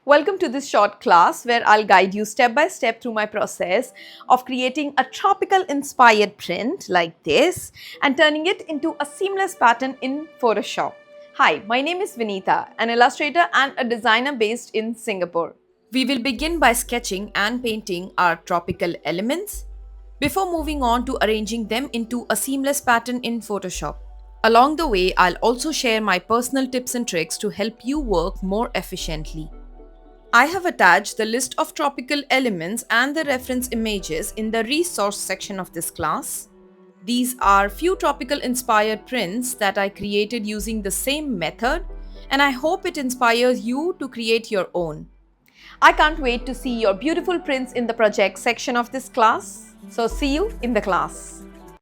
Welcome to this short class where I'll guide you step by step through my process of creating a tropical inspired print like this and turning it into a seamless pattern in Photoshop. Hi, my name is Vinita, an illustrator and a designer based in Singapore. We will begin by sketching and painting our tropical elements before moving on to arranging them into a seamless pattern in Photoshop. Along the way, I'll also share my personal tips and tricks to help you work more efficiently. I have attached the list of tropical elements and the reference images in the resource section of this class. These are few tropical inspired prints that I created using the same method, and I hope it inspires you to create your own. I can't wait to see your beautiful prints in the project section of this class. So see you in the class.